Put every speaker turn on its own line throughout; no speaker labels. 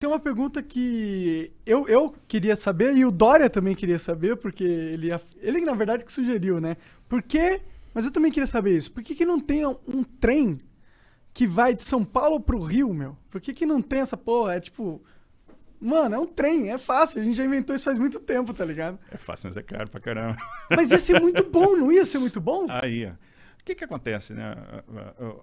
Tem uma pergunta que eu queria saber e o Dória também queria saber, porque ele na verdade que sugeriu, né? Por que, mas eu também queria saber isso, por que que não tem um trem que vai de São Paulo pro Rio, meu? Por que que não tem essa porra? É tipo, mano, é um trem, é fácil, a gente já inventou isso faz muito tempo, tá ligado?
É fácil, mas é caro pra caramba.
Mas ia ser muito bom, não ia ser muito bom?
Aí, ó. O que que acontece, né?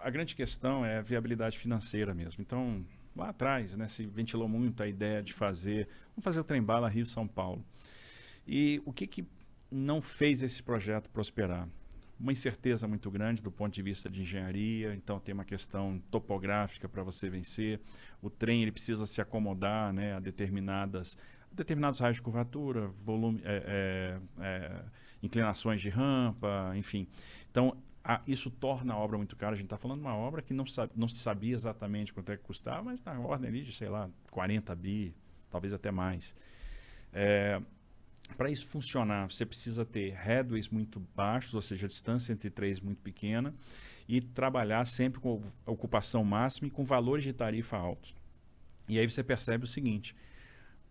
A grande questão é a viabilidade financeira mesmo. Então, lá atrás, né, se ventilou muito a ideia de vamos fazer o trem-bala Rio-São Paulo. E o que que não fez esse projeto prosperar? Uma incerteza muito grande do ponto de vista de engenharia, então tem uma questão topográfica para você vencer. O trem ele precisa se acomodar, né, a determinados raios de curvatura, volume, inclinações de rampa, enfim. Então, isso torna a obra muito cara. A gente está falando de uma obra que não se sabia exatamente quanto é que custava, mas na ordem ali de, sei lá, 40 bi, talvez até mais. Para isso funcionar, você precisa ter headways muito baixos, ou seja, a distância entre três muito pequena, e trabalhar sempre com ocupação máxima e com valores de tarifa altos. E aí você percebe o seguinte: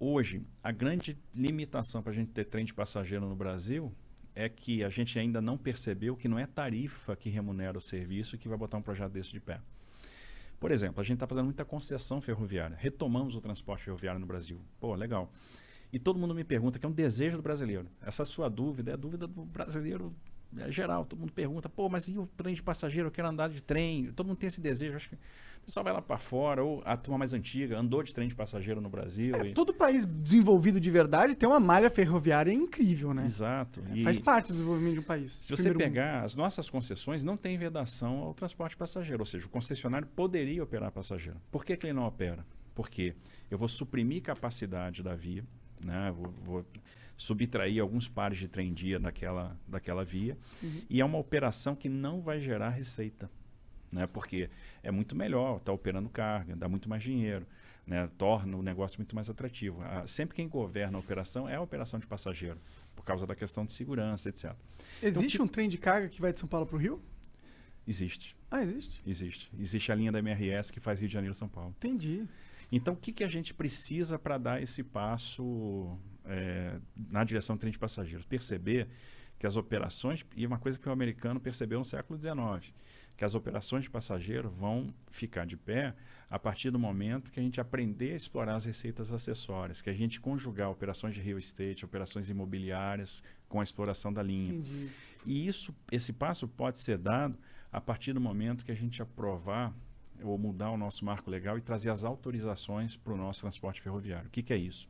hoje, a grande limitação para a gente ter trem de passageiro no Brasil é que a gente ainda não percebeu que não é tarifa que remunera o serviço que vai botar um projeto desse de pé. Por exemplo, a gente está fazendo muita concessão ferroviária, retomamos o transporte ferroviário no Brasil. Pô, legal. E todo mundo me pergunta, que é um desejo do brasileiro. Essa sua dúvida é a dúvida do brasileiro geral. Todo mundo pergunta, pô, mas e o trem de passageiro? Eu quero andar de trem. Todo mundo tem esse desejo. Acho que o pessoal vai lá para fora, ou a turma mais antiga andou de trem de passageiro no Brasil.
Todo país desenvolvido de verdade tem uma malha ferroviária incrível, né?
Exato.
Faz parte do desenvolvimento de um país.
Se você pegar as nossas concessões, não tem vedação ao transporte passageiro. Ou seja, o concessionário poderia operar passageiro. Por que que ele não opera? Porque eu vou suprimir capacidade da via, né? Vou subtrair alguns pares de trem-dia daquela via, e é uma operação que não vai gerar receita, né? Porque é muito melhor estar operando carga, dá muito mais dinheiro, né? Torna o negócio muito mais atrativo. Sempre quem governa a operação é a operação de passageiro, por causa da questão de segurança, etc.
Existe um trem de carga que vai de São Paulo para o Rio?
Existe.
Ah, existe?
Existe. Existe a linha da MRS que faz Rio de Janeiro e São Paulo.
Entendi.
Então, o que a gente precisa para dar esse passo na direção do trem de passageiros? Perceber que as operações, e uma coisa que o americano percebeu no século XIX, que as operações de passageiro vão ficar de pé a partir do momento que a gente aprender a explorar as receitas acessórias, que a gente conjugar operações de real estate, operações imobiliárias com a exploração da linha.
Entendi.
E esse passo pode ser dado a partir do momento que a gente aprovar ou mudar o nosso marco legal e trazer as autorizações para o nosso transporte ferroviário. O que é isso?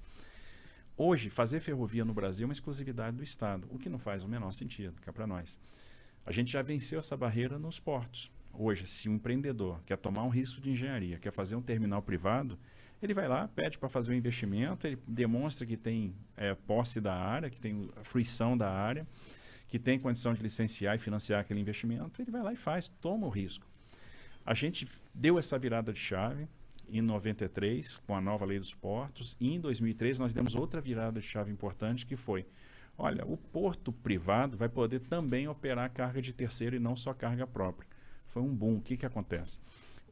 Hoje, fazer ferrovia no Brasil é uma exclusividade do Estado, o que não faz o menor sentido, cá para nós. A gente já venceu essa barreira nos portos. Hoje, se um empreendedor quer tomar um risco de engenharia, quer fazer um terminal privado, ele vai lá, pede para fazer um investimento, ele demonstra que tem posse da área, que tem fruição da área, que tem condição de licenciar e financiar aquele investimento, ele vai lá e faz, toma o risco. A gente deu essa virada de chave em 93, com a nova lei dos portos, e em 2003 nós demos outra virada de chave importante, que foi, olha, o porto privado vai poder também operar carga de terceiro e não só carga própria. Foi um boom. O que acontece?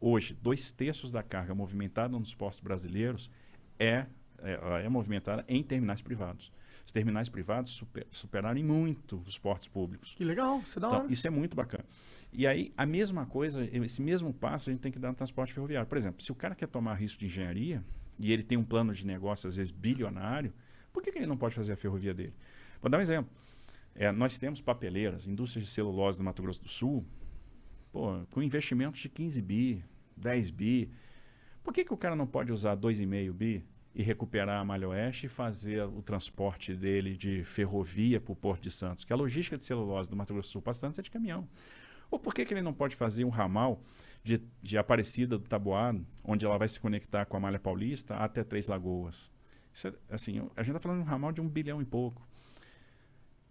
Hoje, 2/3 da carga movimentada nos portos brasileiros é movimentada em terminais privados. Os terminais privados superaram em muito os portos públicos.
Que legal, isso é da hora.
Então, isso é muito bacana. E aí, a mesma coisa, esse mesmo passo a gente tem que dar no transporte ferroviário. Por exemplo, se o cara quer tomar risco de engenharia e ele tem um plano de negócio, às vezes, bilionário, por que ele não pode fazer a ferrovia dele? Vou dar um exemplo. Nós temos papeleiras, indústrias de celulose do Mato Grosso do Sul, com investimentos de 15 bi, 10 bi. Por que o cara não pode usar 2,5 bi e recuperar a Malha Oeste e fazer o transporte dele de ferrovia para o Porto de Santos? Que a logística de celulose do Mato Grosso do Sul para Santos é de caminhão. Ou por que ele não pode fazer um ramal de Aparecida do Taboado, onde ela vai se conectar com a Malha Paulista até Três Lagoas? Isso assim, a gente está falando de um ramal de 1 bilhão e pouco.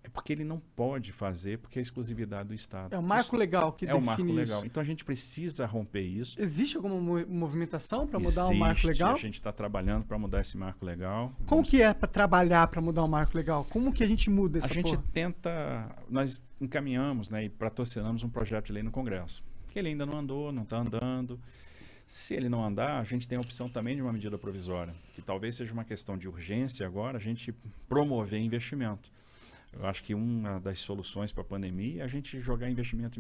É porque ele não pode fazer, porque é exclusividade do Estado.
É o marco legal que define isso.
É o marco legal. Então a gente precisa romper isso.
Existe alguma movimentação para mudar o marco legal?
A gente está trabalhando para mudar esse marco legal.
Como que é para trabalhar para mudar o marco legal? Como que a gente muda essa porra?
A gente tenta, nós encaminhamos, né, e patrocinamos um projeto de lei no Congresso. Que ele ainda não andou, não está andando. Se ele não andar, a gente tem a opção também de uma medida provisória, que talvez seja uma questão de urgência agora, a gente promover investimento. Eu acho que uma das soluções para a pandemia é a gente jogar investimento,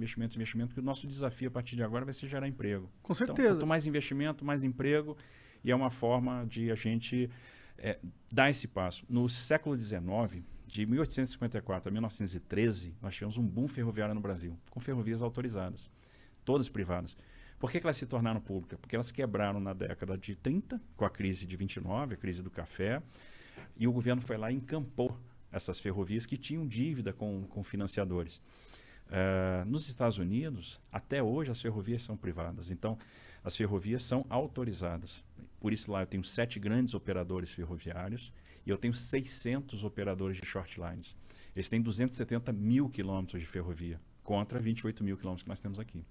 que o nosso desafio a partir de agora vai ser gerar emprego.
Com certeza.
Então, quanto mais investimento, mais emprego, e é uma forma de a gente dar esse passo. No século XIX, de 1854 a 1913, nós tivemos um boom ferroviário no Brasil, com ferrovias autorizadas, todas privadas. Por que elas se tornaram públicas? Porque elas quebraram na década de 30, com a crise de 29, a crise do café, e o governo foi lá e encampou essas ferrovias que tinham dívida com financiadores. Nos Estados Unidos, até hoje, as ferrovias são privadas. Então, as ferrovias são autorizadas. Por isso, lá eu tenho 7 grandes operadores ferroviários e eu tenho 600 operadores de short lines. Eles têm 270 mil quilômetros de ferrovia, contra 28 mil quilômetros que nós temos aqui.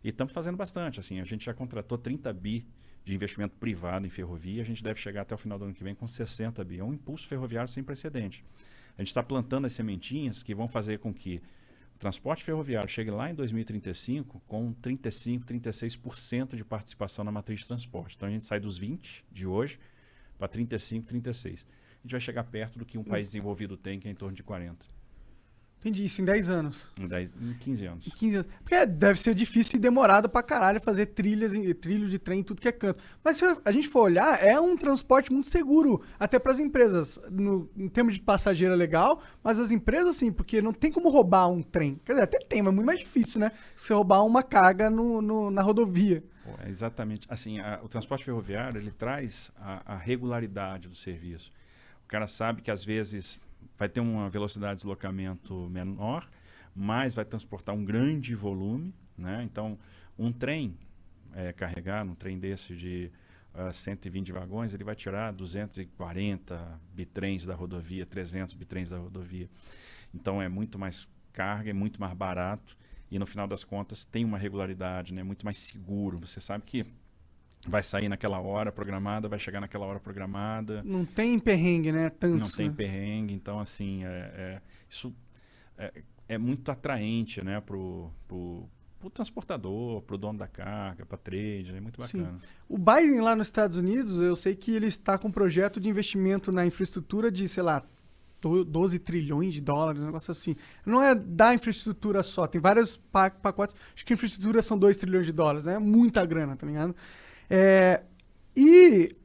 E estamos fazendo bastante. Assim, a gente já contratou 30 bi de investimento privado em ferrovia. A gente deve chegar até o final do ano que vem com 60 bi. É um impulso ferroviário sem precedente. A gente está plantando as sementinhas que vão fazer com que o transporte ferroviário chegue lá em 2035 com 35%, 36% de participação na matriz de transporte. Então a gente sai dos 20% de hoje para 35%, 36%. A gente vai chegar perto do que um país desenvolvido tem, que é em torno de 40%.
Entendi, isso em 10 anos.
Em 15 anos.
Em 15 anos. Porque deve ser difícil e demorado pra caralho fazer trilho de trem em tudo que é canto. Mas se a gente for olhar, é um transporte muito seguro, até pras empresas. Em termos de passageiro é legal, mas as empresas, sim, porque não tem como roubar um trem. Quer dizer, até tem, mas é muito mais difícil, né? Você roubar uma carga na rodovia.
É exatamente. Assim, o transporte ferroviário, ele traz a regularidade do serviço. O cara sabe que, às vezes, vai ter uma velocidade de deslocamento menor, mas vai transportar um grande volume, né? Então, um trem carregado, um trem desse de 120 vagões, ele vai tirar 240 bitrens da rodovia, 300 bitrens da rodovia. Então, é muito mais carga, é muito mais barato e, no final das contas, tem uma regularidade, né? Muito mais seguro. Você sabe que vai sair naquela hora programada, vai chegar naquela hora programada.
Não tem perrengue, né? Tanto,
não tem perrengue, então assim, isso é muito atraente, né, pro transportador, pro dono da carga, para trade, é muito bacana.
Sim. O Biden lá nos Estados Unidos, eu sei que ele está com um projeto de investimento na infraestrutura de, sei lá, 12 trilhões de dólares, um negócio assim. Não é da infraestrutura só, tem vários pacotes, acho que a infraestrutura são 2 trilhões de dólares, né? Muita grana, tá ligado? E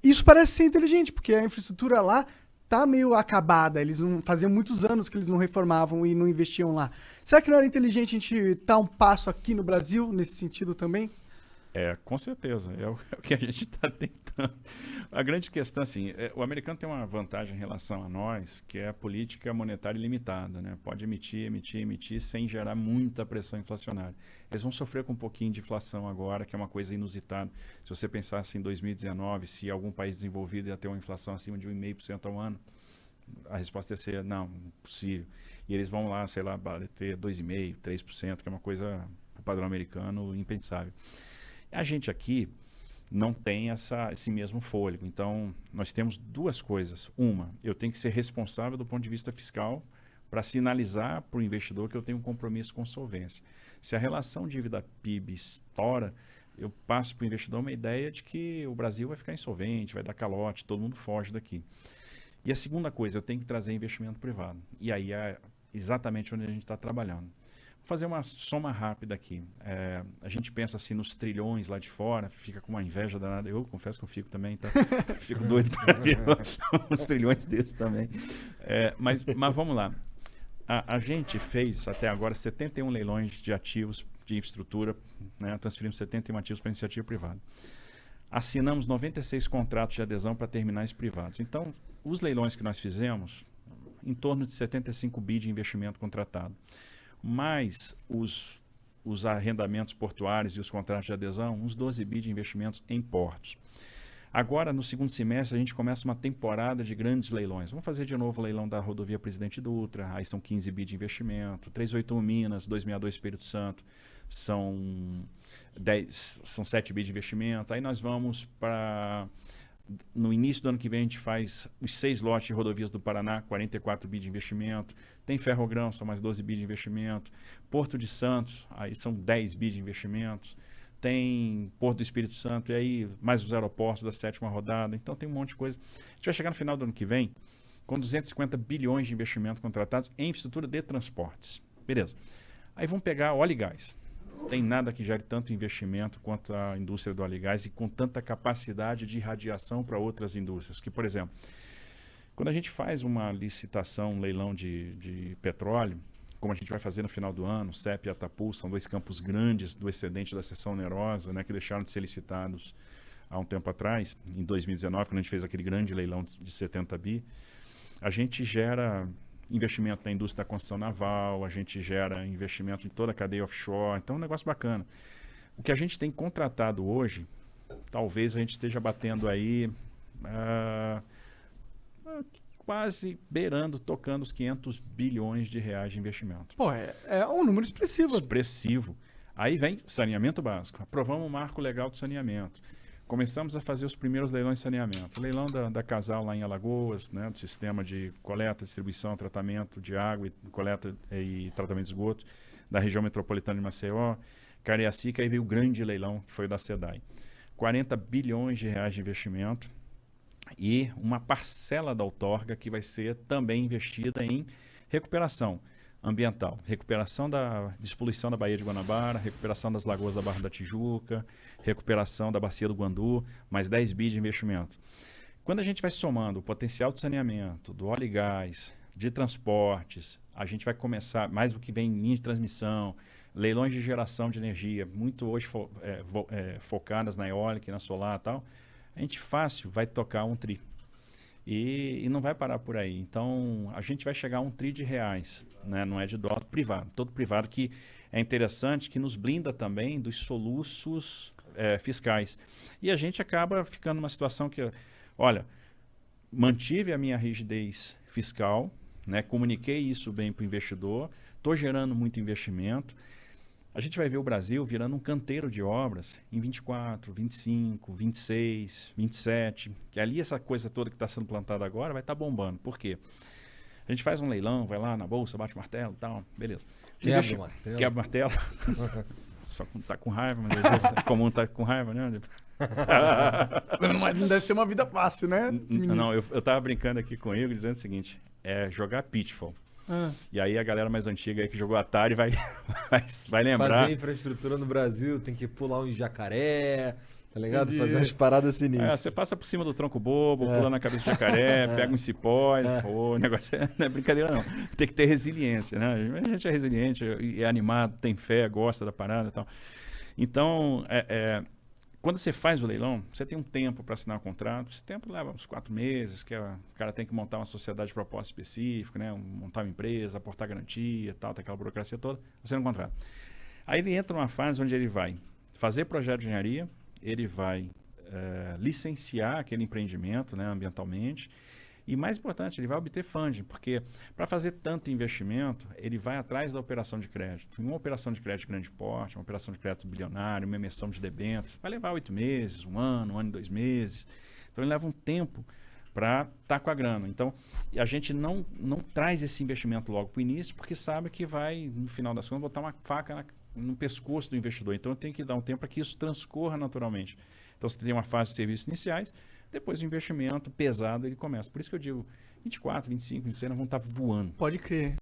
isso parece ser inteligente, porque a infraestrutura lá tá meio acabada. Eles não faziam muitos anos que eles não reformavam e não investiam lá. Será que não era inteligente a gente dar um passo aqui no Brasil nesse sentido também?
Com certeza. É o que a gente está tentando. A grande questão, assim, o americano tem uma vantagem em relação a nós, que é a política monetária ilimitada, né? Pode emitir sem gerar muita pressão inflacionária. Eles vão sofrer com um pouquinho de inflação agora, que é uma coisa inusitada. Se você pensar assim, em 2019, se algum país desenvolvido ia ter uma inflação acima de 1,5% ao ano, a resposta ia ser, não, impossível. E eles vão lá, sei lá, ter 2,5%, 3%, que é uma coisa, para o padrão americano, impensável. A gente aqui não tem esse mesmo fôlego. Então, nós temos duas coisas. Uma, eu tenho que ser responsável do ponto de vista fiscal para sinalizar para o investidor que eu tenho um compromisso com solvência. Se a relação dívida-PIB estoura, eu passo para o investidor uma ideia de que o Brasil vai ficar insolvente, vai dar calote, todo mundo foge daqui. E a segunda coisa, eu tenho que trazer investimento privado. E aí é exatamente onde a gente está trabalhando. Vou fazer uma soma rápida aqui. A gente pensa assim nos trilhões lá de fora, fica com uma inveja danada. Eu confesso que eu fico também, tá? Fico doido para ver uns trilhões desses também. Mas vamos lá. A gente fez até agora 71 leilões de ativos de infraestrutura, né? Transferimos 71 ativos para iniciativa privada. Assinamos 96 contratos de adesão para terminais privados. Então, os leilões que nós fizemos, em torno de 75 bi de investimento contratado. Mais os arrendamentos portuários e os contratos de adesão, uns 12 bi de investimentos em portos. Agora, no segundo semestre, a gente começa uma temporada de grandes leilões. Vamos fazer de novo o leilão da rodovia Presidente Dutra, aí são 15 bi de investimento, 381 Minas, 262 Espírito Santo, são 7 bi de investimento. Aí nós vamos para... No início do ano que vem, a gente faz os 6 lotes de rodovias do Paraná, 44 bi de investimento. Tem Ferrogrão, são mais 12 bi de investimento. Porto de Santos, aí são 10 bi de investimentos. tem Porto do Espírito Santo, e aí mais os aeroportos da 7ª rodada. Então tem um monte de coisa. A gente vai chegar no final do ano que vem com 250 bilhões de investimento contratados em infraestrutura de transportes. Beleza. Aí vamos pegar óleo e gás. Não tem nada que gere tanto investimento quanto a indústria do óleo e gás e com tanta capacidade de irradiação para outras indústrias. Que, por exemplo, quando a gente faz uma licitação, um leilão de petróleo, como a gente vai fazer no final do ano, CEP e Atapu, são 2 campos grandes do excedente da seção onerosa, né, que deixaram de ser licitados há um tempo atrás, em 2019, quando a gente fez aquele grande leilão de 70 bi, a gente gera investimento na indústria da construção naval, a gente gera investimento em toda a cadeia offshore, então é um negócio bacana. O que a gente tem contratado hoje, talvez a gente esteja batendo aí quase beirando, tocando os 500 bilhões de reais de investimento.
Pô, é um número expressivo.
Expressivo. Aí vem saneamento básico. Aprovamos o marco legal do saneamento. Começamos a fazer os primeiros leilões de saneamento. Leilão da Casal lá em Alagoas, né, do sistema de coleta, distribuição, tratamento de água, coleta e tratamento de esgoto da região metropolitana de Maceió, Cariacica, aí veio o grande leilão, que foi o da SEDAI. 40 bilhões de reais de investimento e uma parcela da outorga que vai ser também investida em recuperação ambiental, recuperação da despoluição da Baía de Guanabara, recuperação das lagoas da Barra da Tijuca, recuperação da Bacia do Guandu, mais 10 bi de investimento. Quando a gente vai somando o potencial de saneamento, do óleo e gás, de transportes, a gente vai começar, mais o que vem em linha de transmissão, leilões de geração de energia, muito hoje focadas na eólica e na solar e tal, a gente fácil vai tocar um tri. E não vai parar por aí. Então, a gente vai chegar a R$1 tri, né? Não é de dólar privado. Todo privado que é interessante, que nos blinda também dos soluços fiscais. E a gente acaba ficando numa situação que, olha, mantive a minha rigidez fiscal, né? Comuniquei isso bem para o investidor, estou gerando muito investimento. A gente vai ver o Brasil virando um canteiro de obras em 24, 25, 26, 27, que ali essa coisa toda que está sendo plantada agora vai estar bombando. Por quê? A gente faz um leilão, vai lá na bolsa, bate o martelo e tal, beleza.
Quebra o martelo.
Quebra o martelo. Só quando tá com raiva, mas às vezes é comum estar com raiva, né?
Mas não deve ser uma vida fácil, né?
Não, eu tava brincando aqui com o Igor, dizendo o seguinte, jogar Pitfall. E aí a galera mais antiga aí que jogou Atari vai lembrar.
Fazer infraestrutura no Brasil, tem que pular um jacaré, tá ligado? Fazer umas paradas sinistras.
Você passa por cima do tronco bobo, pula na cabeça do jacaré, pega uns cipós, pô, o negócio não é brincadeira não. Tem que ter resiliência, né? A gente é resiliente, é animado, tem fé, gosta da parada e tal. Então, quando você faz o leilão, você tem um tempo para assinar o contrato. Esse tempo leva uns 4 meses, que o cara tem que montar uma sociedade de propósito específico, né? Montar uma empresa, aportar garantia, tal, tem aquela burocracia toda, assina um contrato. Aí ele entra numa fase onde ele vai fazer projeto de engenharia, ele vai licenciar aquele empreendimento, né, ambientalmente, e mais importante, ele vai obter funding, porque para fazer tanto investimento, ele vai atrás da operação de crédito. Uma operação de crédito de grande porte, uma operação de crédito bilionário, uma emissão de debêntures, vai levar 8 meses, um ano e 2 meses. Então ele leva um tempo para estar com a grana. Então a gente não traz esse investimento logo para o início, porque sabe que vai, no final das contas, botar uma faca no pescoço do investidor. Então tem que dar um tempo para que isso transcorra naturalmente. Então você tem uma fase de serviços iniciais, depois o investimento pesado ele começa. Por isso que eu digo, 24, 25, 26, nós vamos estar voando.
Pode crer.